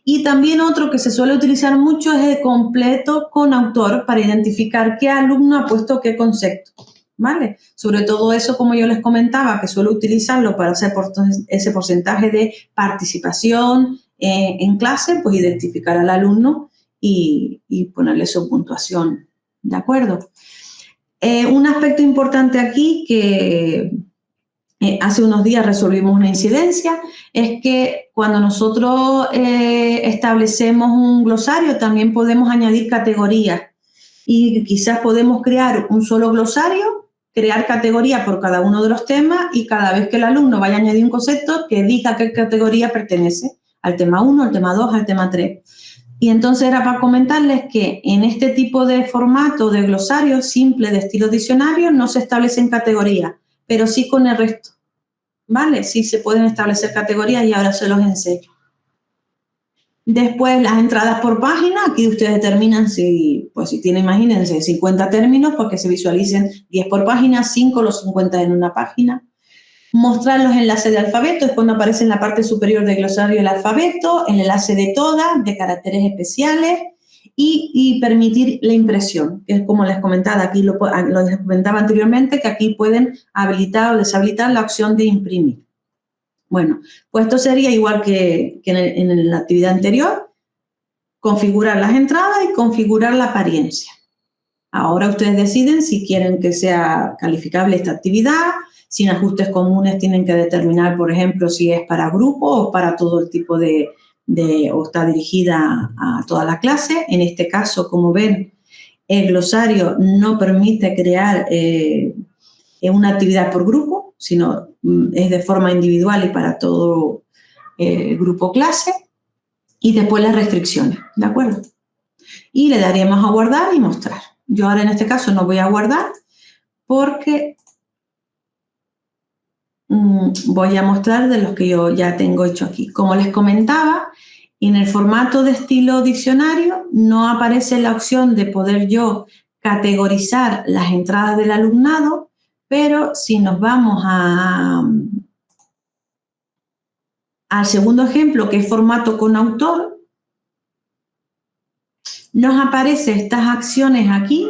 Y también otro que se suele utilizar mucho es el completo con autor para identificar qué alumno ha puesto qué concepto, ¿vale? Sobre todo eso, como yo les comentaba, que suelo utilizarlo para hacer ese porcentaje de participación en clase, pues identificar al alumno y ponerle su puntuación, ¿de acuerdo? Un aspecto importante aquí que hace unos días resolvimos una incidencia, es que cuando nosotros establecemos un glosario también podemos añadir categorías y quizás podemos crear un solo glosario, crear categorías por cada uno de los temas y cada vez que el alumno vaya a añadir un concepto que diga a qué categoría pertenece, al tema 1, al tema 2, al tema 3. Y entonces era para comentarles que en este tipo de formato de glosario simple de estilo diccionario no se establecen categorías, pero sí con el resto, ¿vale? Sí se pueden establecer categorías y ahora se los enseño. Después las entradas por página, aquí ustedes determinan si tienen, imagínense, 50 términos, porque se visualicen 10 por página, 5 los 50 en una página. Mostrar los enlaces de alfabeto, es cuando aparece en la parte superior del glosario el alfabeto, el enlace de todas, de caracteres especiales, y permitir la impresión, que es como les comentaba, aquí lo les comentaba anteriormente, que aquí pueden habilitar o deshabilitar la opción de imprimir. Bueno, pues esto sería igual que en la actividad anterior, configurar las entradas y configurar la apariencia. Ahora ustedes deciden si quieren que sea calificable esta actividad, sin ajustes comunes tienen que determinar, por ejemplo, si es para grupo o para todo el tipo o está dirigida a toda la clase. En este caso, como ven, el glosario no permite crear una actividad por grupo, sino es de forma individual y para todo el grupo clase. Y después las restricciones, ¿de acuerdo? Y le daríamos a guardar y mostrar. Yo ahora en este caso no voy a guardar porque voy a mostrar de los que yo ya tengo hecho aquí. Como les comentaba, en el formato de estilo diccionario no aparece la opción de poder yo categorizar las entradas del alumnado, pero si nos vamos al segundo ejemplo, que es formato con autor, nos aparecen estas acciones aquí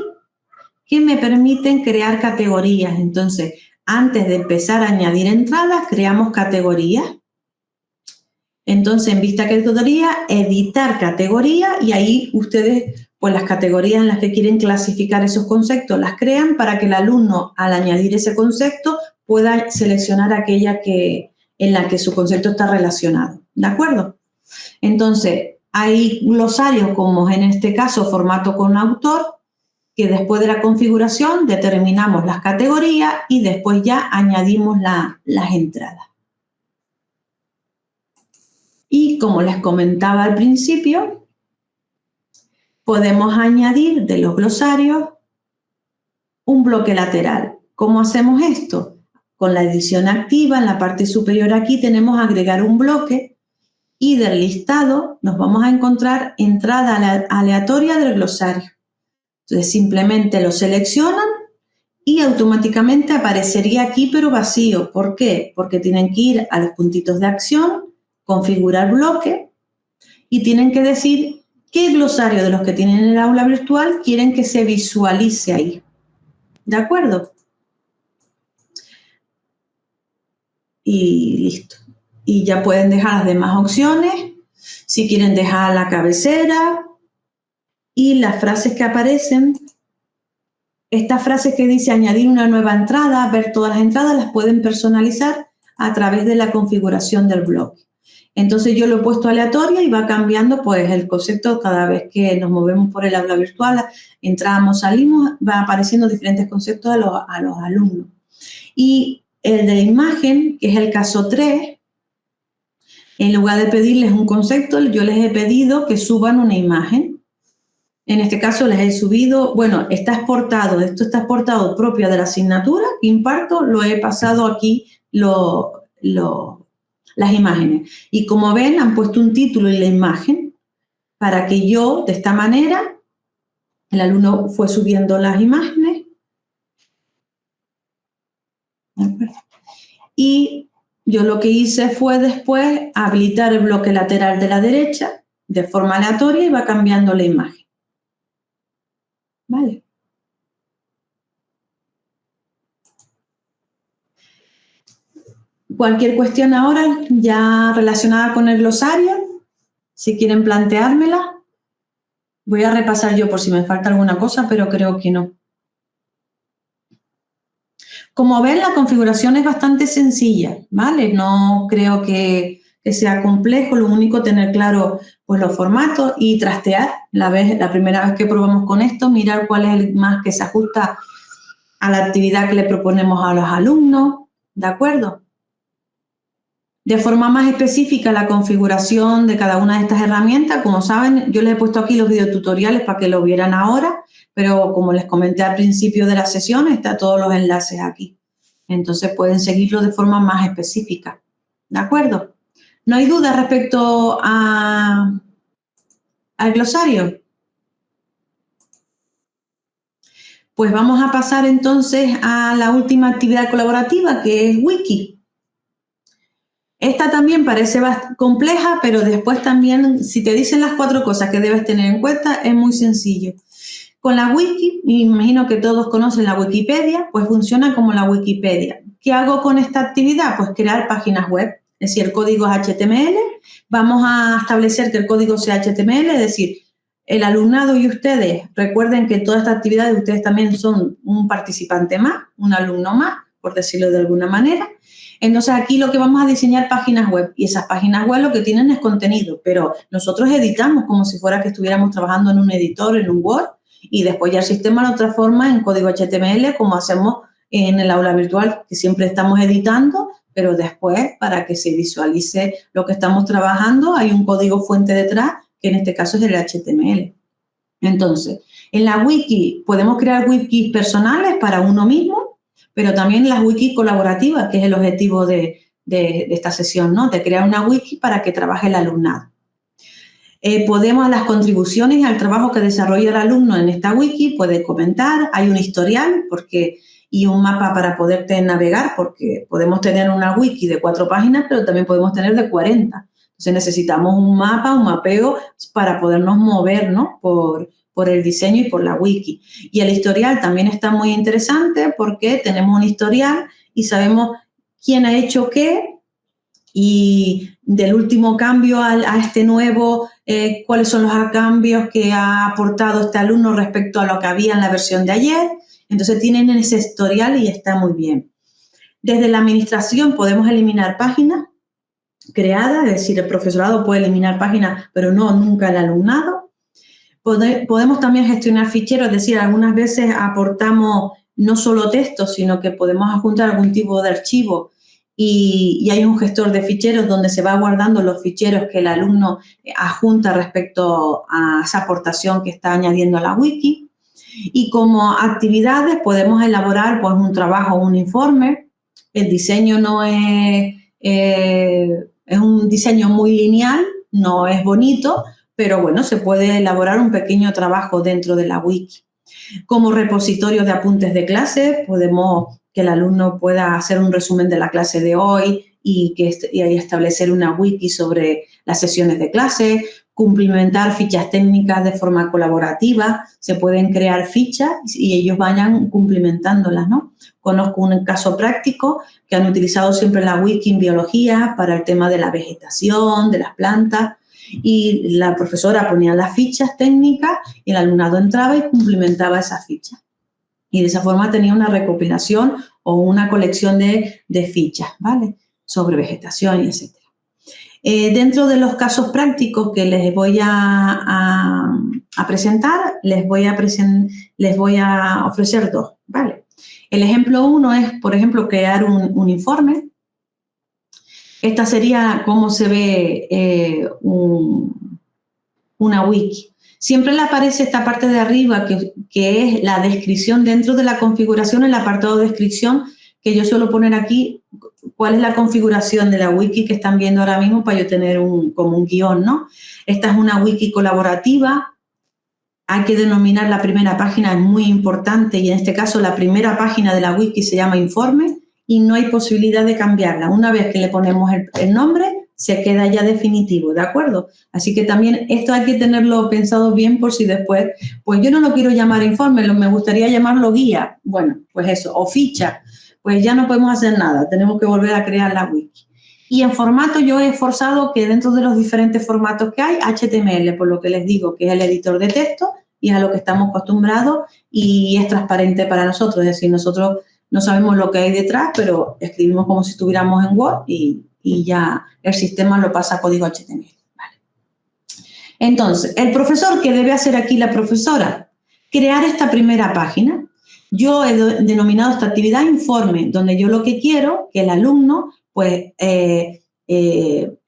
que me permiten crear categorías. Entonces, antes de empezar a añadir entradas, creamos categorías. Entonces, en vista categoría, editar categoría y ahí ustedes, pues las categorías en las que quieren clasificar esos conceptos las crean para que el alumno, al añadir ese concepto, pueda seleccionar aquella en la que su concepto está relacionado. ¿De acuerdo? Entonces, hay glosarios como en este caso formato con autor, que después de la configuración determinamos las categorías y después ya añadimos las entradas. Y como les comentaba al principio, podemos añadir de los glosarios un bloque lateral. ¿Cómo hacemos esto? Con la edición activa, en la parte superior aquí tenemos agregar un bloque y del listado nos vamos a encontrar entrada aleatoria del glosario. Entonces simplemente lo seleccionan y automáticamente aparecería aquí pero vacío. ¿Por qué? Porque tienen que ir a los puntitos de acción, configurar bloque y tienen que decir qué glosario de los que tienen en el aula virtual quieren que se visualice ahí. ¿De acuerdo? Y listo. Y ya pueden dejar las demás opciones. Si quieren dejar la cabecera y las frases que aparecen. Estas frases que dice añadir una nueva entrada, ver todas las entradas, las pueden personalizar a través de la configuración del bloque. Entonces yo lo he puesto aleatorio y va cambiando pues el concepto cada vez que nos movemos por el aula virtual, entramos, salimos, va apareciendo diferentes conceptos a los alumnos. Y el de la imagen, que es el caso 3, en lugar de pedirles un concepto, yo les he pedido que suban una imagen. En este caso les he subido, bueno, está exportado, esto está exportado propio de la asignatura que imparto, lo he pasado aquí, lo las imágenes. Y como ven, han puesto un título y la imagen para que yo, de esta manera, el alumno fue subiendo las imágenes. Y yo lo que hice fue después habilitar el bloque lateral de la derecha de forma aleatoria y va cambiando la imagen. ¿Vale? Cualquier cuestión ahora ya relacionada con el glosario, si quieren planteármela, voy a repasar yo por si me falta alguna cosa, pero creo que no. Como ven, la configuración es bastante sencilla, ¿vale? No creo que sea complejo, lo único tener claro pues, los formatos y trastear la primera vez que probamos con esto, mirar cuál es el más que se ajusta a la actividad que le proponemos a los alumnos, ¿de acuerdo? De forma más específica, la configuración de cada una de estas herramientas, como saben, yo les he puesto aquí los videotutoriales para que lo vieran ahora, pero como les comenté al principio de la sesión, están todos los enlaces aquí. Entonces pueden seguirlo de forma más específica, ¿de acuerdo? ¿No hay duda respecto al glosario? Pues vamos a pasar entonces a la última actividad colaborativa, que es Wiki. Esta también parece compleja, pero después también, si te dicen las 4 cosas que debes tener en cuenta, es muy sencillo. Con la Wiki, me imagino que todos conocen la Wikipedia, pues funciona como la Wikipedia. ¿Qué hago con esta actividad? Pues crear páginas web. Es decir, el código es HTML. Vamos a establecer que el código sea HTML, es decir, el alumnado y ustedes, recuerden que toda esta actividad ustedes también son un participante más, un alumno más, por decirlo de alguna manera. Entonces, aquí lo que vamos a diseñar páginas web y esas páginas web lo que tienen es contenido, pero nosotros editamos como si fuera que estuviéramos trabajando en un editor, en un Word, y después ya el sistema lo transforma en código HTML como hacemos en el aula virtual, que siempre estamos editando, pero después para que se visualice lo que estamos trabajando hay un código fuente detrás, que en este caso es el HTML. Entonces, en la wiki podemos crear wikis personales para uno mismo, pero también las wikis colaborativas, que es el objetivo de esta sesión, ¿no? De crear una wiki para que trabaje el alumnado. Podemos, las contribuciones al trabajo que desarrolla el alumno en esta wiki, puede comentar, hay un historial y un mapa para poderte navegar, porque podemos tener una wiki de 4 páginas, pero también podemos tener de 40. Entonces necesitamos un mapa, un mapeo para podernos mover, ¿no? Por el diseño y por la wiki. Y el historial también está muy interesante porque tenemos un historial y sabemos quién ha hecho qué y del último cambio a este nuevo, cuáles son los cambios que ha aportado este alumno respecto a lo que había en la versión de ayer. Entonces tienen ese historial y está muy bien. Desde la administración podemos eliminar páginas creadas, es decir, el profesorado puede eliminar páginas, pero no nunca el alumnado. Podemos también gestionar ficheros, es decir, algunas veces aportamos no solo texto, sino que podemos adjuntar algún tipo de archivo y hay un gestor de ficheros donde se va guardando los ficheros que el alumno adjunta respecto a esa aportación que está añadiendo a la wiki. Y como actividades podemos elaborar pues, un trabajo, un informe. El diseño no es un diseño muy lineal, no es bonito, pero bueno, se puede elaborar un pequeño trabajo dentro de la wiki. Como repositorio de apuntes de clase, podemos que el alumno pueda hacer un resumen de la clase de hoy y ahí establecer una wiki sobre las sesiones de clase, cumplimentar fichas técnicas de forma colaborativa, se pueden crear fichas y ellos vayan cumplimentándolas, ¿no? Conozco un caso práctico que han utilizado siempre la wiki en biología para el tema de la vegetación, de las plantas, y la profesora ponía las fichas técnicas y el alumnado entraba y cumplimentaba esas fichas. Y de esa forma tenía una recopilación o una colección de fichas, ¿vale? Sobre vegetación y etcétera. Dentro de los casos prácticos que les voy a presentar, les voy a ofrecer 2, ¿vale? El ejemplo 1 es, por ejemplo, crear un informe. Esta sería cómo se ve una wiki. Siempre le aparece esta parte de arriba que es la descripción dentro de la configuración, el apartado de descripción, que yo suelo poner aquí cuál es la configuración de la wiki que están viendo ahora mismo para yo tener como un guión, ¿no? Esta es una wiki colaborativa. Hay que denominar la primera página, es muy importante, y en este caso la primera página de la wiki se llama informe y no hay posibilidad de cambiarla. Una vez que le ponemos el nombre, se queda ya definitivo, ¿de acuerdo? Así que también esto hay que tenerlo pensado bien por si después, pues yo no lo quiero llamar informe, me gustaría llamarlo guía. Bueno, pues eso, o ficha, pues ya no podemos hacer nada, tenemos que volver a crear la wiki. Y en formato yo he esforzado que dentro de los diferentes formatos que hay, HTML, por lo que les digo, que es el editor de texto y es a lo que estamos acostumbrados y es transparente para nosotros. Es decir, nosotros no sabemos lo que hay detrás, pero escribimos como si estuviéramos en Word y ya el sistema lo pasa a código HTML. Vale. Entonces, el profesor, ¿qué debe hacer aquí la profesora? Crear esta primera página. Yo he denominado esta actividad informe, donde yo lo que quiero que el alumno pues he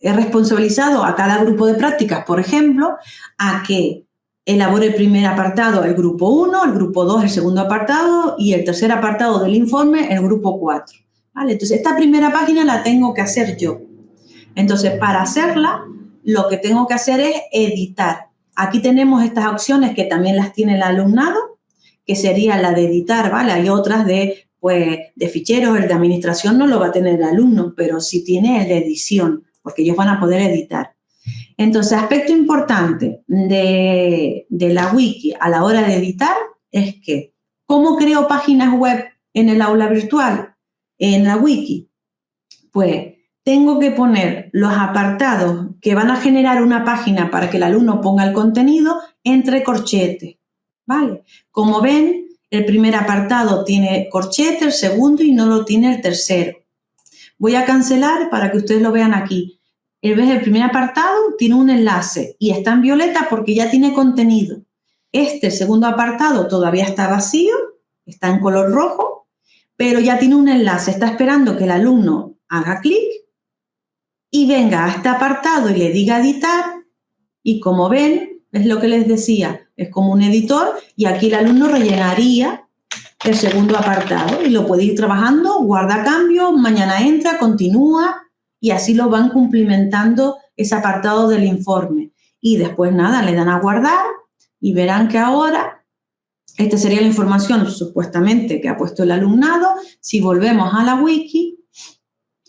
responsabilizado a cada grupo de prácticas, por ejemplo, a que elabore el primer apartado el grupo 1, el grupo 2 el segundo apartado y el tercer apartado del informe el grupo 4. ¿Vale? Entonces, esta primera página la tengo que hacer yo. Entonces, para hacerla, lo que tengo que hacer es editar. Aquí tenemos estas opciones que también las tiene el alumnado, que sería la de editar, ¿vale? Hay otras de ficheros, el de administración no lo va a tener el alumno, pero sí tiene el de edición, porque ellos van a poder editar. Entonces, aspecto importante de la wiki a la hora de editar es que, ¿cómo creo páginas web en el aula virtual? En la wiki, pues tengo que poner los apartados que van a generar una página para que el alumno ponga el contenido entre corchetes, ¿vale? Como ven, el primer apartado tiene corchete, el segundo y no lo tiene el tercero. Voy a cancelar para que ustedes lo vean aquí. El primer apartado tiene un enlace y está en violeta porque ya tiene contenido. Este segundo apartado todavía está vacío, está en color rojo, pero ya tiene un enlace. Está esperando que el alumno haga clic y venga a este apartado y le diga editar. Y como ven, es lo que les decía, es como un editor y aquí el alumno rellenaría el segundo apartado y lo puede ir trabajando, guarda cambio, mañana entra, continúa y así lo van cumplimentando ese apartado del informe. Y después nada, le dan a guardar y verán que ahora, esta sería la información supuestamente que ha puesto el alumnado. Si volvemos a la wiki,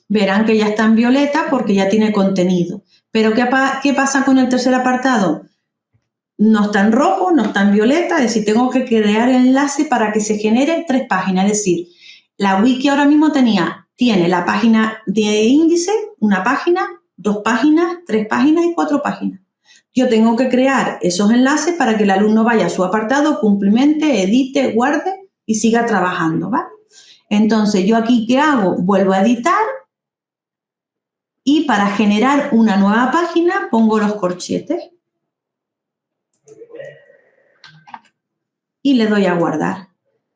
verán que ya está en violeta porque ya tiene contenido. Pero ¿qué pasa con el tercer apartado? No está en rojo, no está en violeta, es decir, tengo que crear el enlace para que se generen 3 páginas. Es decir, la wiki ahora mismo tiene la página de índice, una página, 2 páginas, 3 páginas y 4 páginas. Yo tengo que crear esos enlaces para que el alumno vaya a su apartado, cumplimente, edite, guarde y siga trabajando, ¿va? Entonces, yo aquí, ¿qué hago? Vuelvo a editar y para generar una nueva página pongo los corchetes. Y le doy a guardar.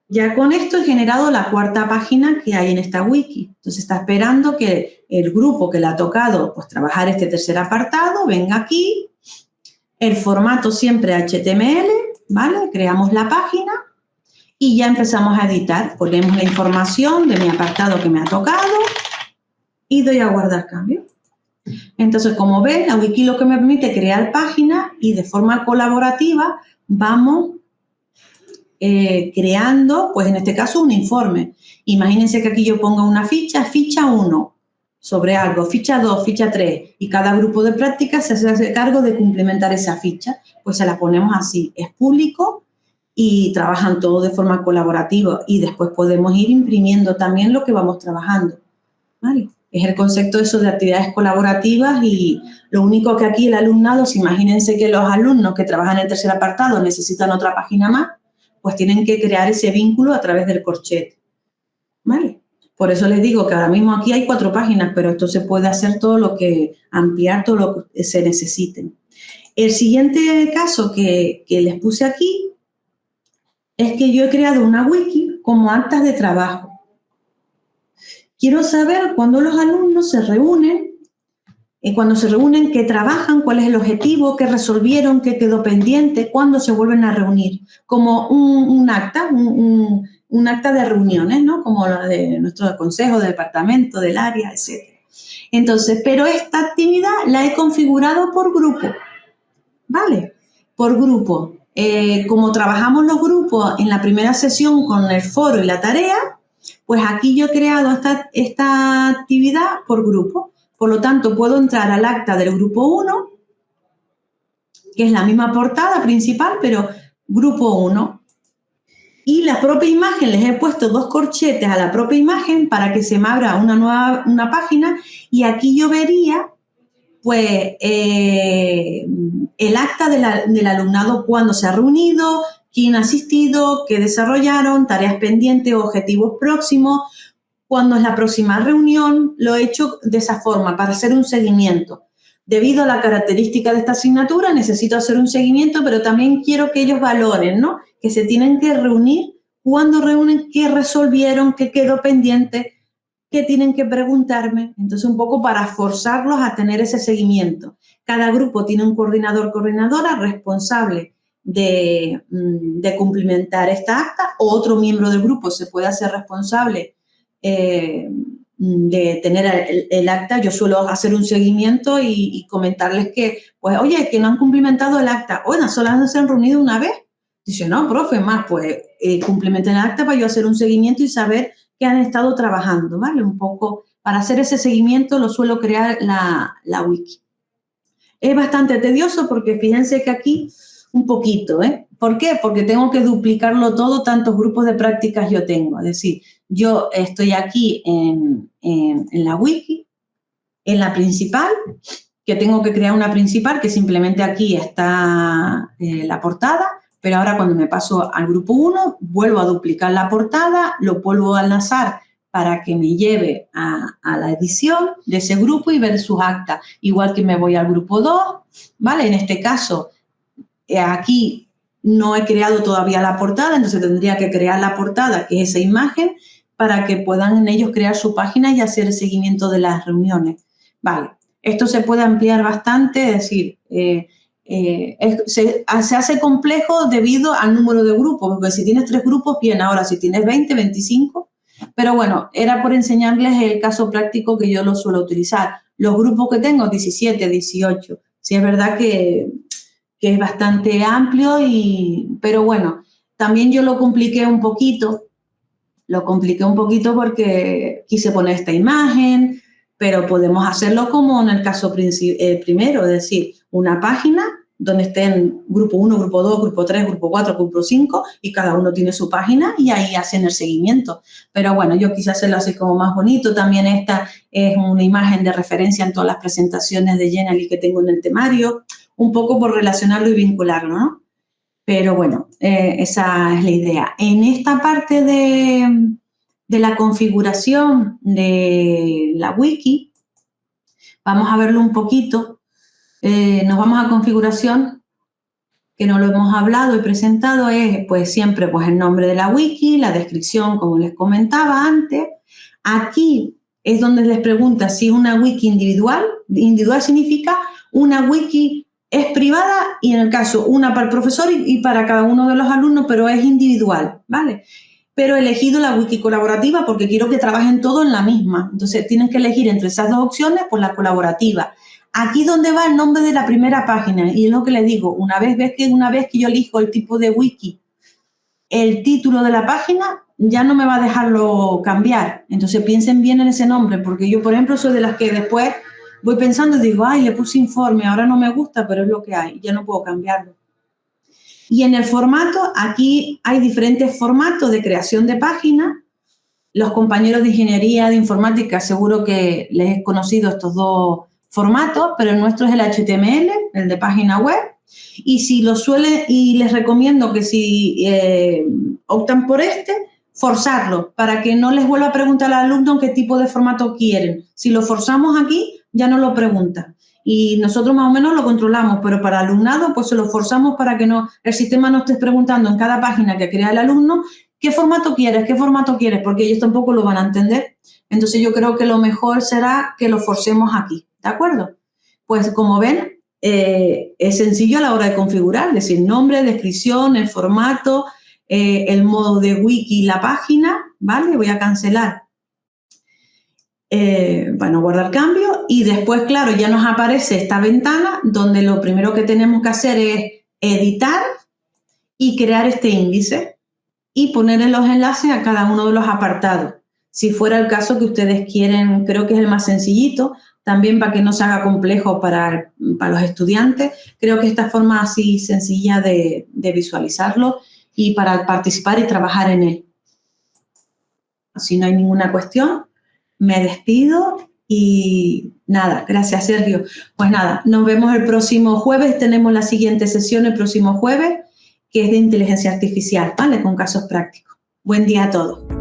Ya con esto he generado la 4ª página que hay en esta wiki. Entonces está esperando que el grupo que le ha tocado pues trabajar este tercer apartado venga aquí. El formato siempre HTML, ¿vale? Creamos la página y ya empezamos a editar. Ponemos la información de mi apartado que me ha tocado y doy a guardar cambio. Entonces, como ven, la wiki lo que me permite crear páginas y de forma colaborativa vamos creando, pues en este caso, un informe. Imagínense que aquí yo ponga una ficha 1 sobre algo, ficha 2, ficha 3, y cada grupo de prácticas se hace cargo de complementar esa ficha. Pues se la ponemos así, es público y trabajan todos de forma colaborativa y después podemos ir imprimiendo también lo que vamos trabajando, ¿vale? Es el concepto eso de actividades colaborativas y lo único que aquí el alumnado, imagínense que los alumnos que trabajan en el tercer apartado necesitan otra página más, pues tienen que crear ese vínculo a través del corchete, ¿vale? Por eso les digo que ahora mismo aquí hay 4 páginas, pero esto se puede hacer todo lo que, ampliar todo lo que se necesite. El siguiente caso que les puse aquí es que yo he creado una wiki como actas de trabajo. Quiero saber cuándo los alumnos se reúnen, qué trabajan, cuál es el objetivo, qué resolvieron, qué quedó pendiente, cuándo se vuelven a reunir. Como un acta, un acta de reuniones, ¿no? Como la de nuestro consejo, de departamento, del área, etc. Entonces, pero esta actividad la he configurado por grupo, ¿vale? Por grupo. Como trabajamos los grupos en la primera sesión con el foro y la tarea, pues aquí yo he creado esta actividad por grupo. Por lo tanto, puedo entrar al acta del grupo 1, que es la misma portada principal, pero grupo 1. Y la propia imagen, les he puesto 2 corchetes a la propia imagen para que se me abra una página, y aquí yo vería pues el acta del alumnado, cuándo se ha reunido, quién ha asistido, qué desarrollaron, tareas pendientes, objetivos próximos, cuándo es la próxima reunión. Lo he hecho de esa forma para hacer un seguimiento. Debido a la característica de esta asignatura, necesito hacer un seguimiento, pero también quiero que ellos valoren, ¿no? Que se tienen que reunir, cuándo reúnen, qué resolvieron, qué quedó pendiente, qué tienen que preguntarme. Entonces, un poco para forzarlos a tener ese seguimiento. Cada grupo tiene un coordinador, coordinadora responsable de cumplimentar esta acta, o otro miembro del grupo se puede hacer responsable de tener el acta. Yo suelo hacer un seguimiento y comentarles que, pues, oye, que no han cumplimentado el acta. Oigan, solamente se han reunido una vez. Dice, no, profe, más, pues, cumplimenten el acta para yo hacer un seguimiento y saber que han estado trabajando, ¿vale? Un poco, para hacer ese seguimiento lo suelo crear la wiki. Es bastante tedioso porque fíjense que aquí un poquito, ¿eh? ¿Por qué? Porque tengo que duplicarlo todo, tantos grupos de prácticas yo tengo. Es decir, yo estoy aquí en la wiki, en la principal, que tengo que crear una principal, que simplemente aquí está la portada, pero ahora cuando me paso al grupo 1, vuelvo a duplicar la portada, lo vuelvo a enlazar para que me lleve a la edición de ese grupo y ver sus actas. Igual que me voy al grupo 2, ¿vale? En este caso, aquí no he creado todavía la portada, entonces tendría que crear la portada, que es esa imagen, para que puedan ellos crear su página y hacer el seguimiento de las reuniones. Vale, esto se puede ampliar bastante, es decir, se hace complejo debido al número de grupos, porque si tienes 3 grupos, bien, ahora si tienes 20, 25, pero bueno, era por enseñarles el caso práctico que yo lo suelo utilizar. Los grupos que tengo, 17, 18, sí es verdad que es bastante amplio, pero bueno, también yo lo compliqué un poquito porque quise poner esta imagen, pero podemos hacerlo como en el caso primero, es decir, una página donde estén grupo 1, grupo 2, grupo 3, grupo 4, grupo 5, y cada uno tiene su página y ahí hacen el seguimiento. Pero bueno, yo quise hacerlo así como más bonito. También esta es una imagen de referencia en todas las presentaciones de Genially que tengo en el temario, un poco por relacionarlo y vincularlo, ¿no? Pero bueno, esa es la idea. En esta parte de la configuración de la wiki, vamos a verlo un poquito. Nos vamos a configuración, que no lo hemos hablado y presentado, es pues siempre pues el nombre de la wiki, la descripción, como les comentaba antes. Aquí es donde les pregunta si es una wiki individual. Individual significa una wiki es privada y en el caso una para el profesor y para cada uno de los alumnos, pero es individual, ¿vale? Pero he elegido la wiki colaborativa porque quiero que trabajen todos en la misma. Entonces tienen que elegir entre esas 2 opciones, pues la colaborativa. Aquí donde va el nombre de la primera página, y es lo que les digo, una vez que yo elijo el tipo de wiki, el título de la página ya no me va a dejarlo cambiar. Entonces piensen bien en ese nombre, porque yo, por ejemplo, soy de las que después voy pensando y digo, ay, le puse informe, ahora no me gusta, pero es lo que hay, ya no puedo cambiarlo. Y en el formato, aquí hay diferentes formatos de creación de páginas. Los compañeros de ingeniería, de informática, seguro que les he conocido estos 2 formatos, pero el nuestro es el HTML, el de página web, y les recomiendo que si optan por forzarlo, para que no les vuelva a preguntar al alumno qué tipo de formato quieren. Si lo forzamos aquí, ya no lo preguntan. Y nosotros más o menos lo controlamos, pero para alumnado, pues se lo forzamos para que el sistema no esté preguntando en cada página que crea el alumno ¿qué formato quieres? ¿Qué formato quieres? Porque ellos tampoco lo van a entender. Entonces, yo creo que lo mejor será que lo forcemos aquí, ¿de acuerdo? Pues, como ven, es sencillo a la hora de configurar, es decir, nombre, descripción, el formato, el modo de wiki la página, ¿vale? Voy a cancelar, bueno, guardar cambio, y después, claro, ya nos aparece esta ventana donde lo primero que tenemos que hacer es editar y crear este índice y ponerle los enlaces a cada uno de los apartados. Si fuera el caso que ustedes quieren, creo que es el más sencillito, también para que no se haga complejo para los estudiantes. Creo que esta forma así sencilla de visualizarlo y para participar y trabajar en él. Si no hay ninguna cuestión, me despido y nada, gracias Sergio. Pues nada, nos vemos el próximo jueves, tenemos la siguiente sesión el próximo jueves, que es de inteligencia artificial, ¿vale? Con casos prácticos. Buen día a todos.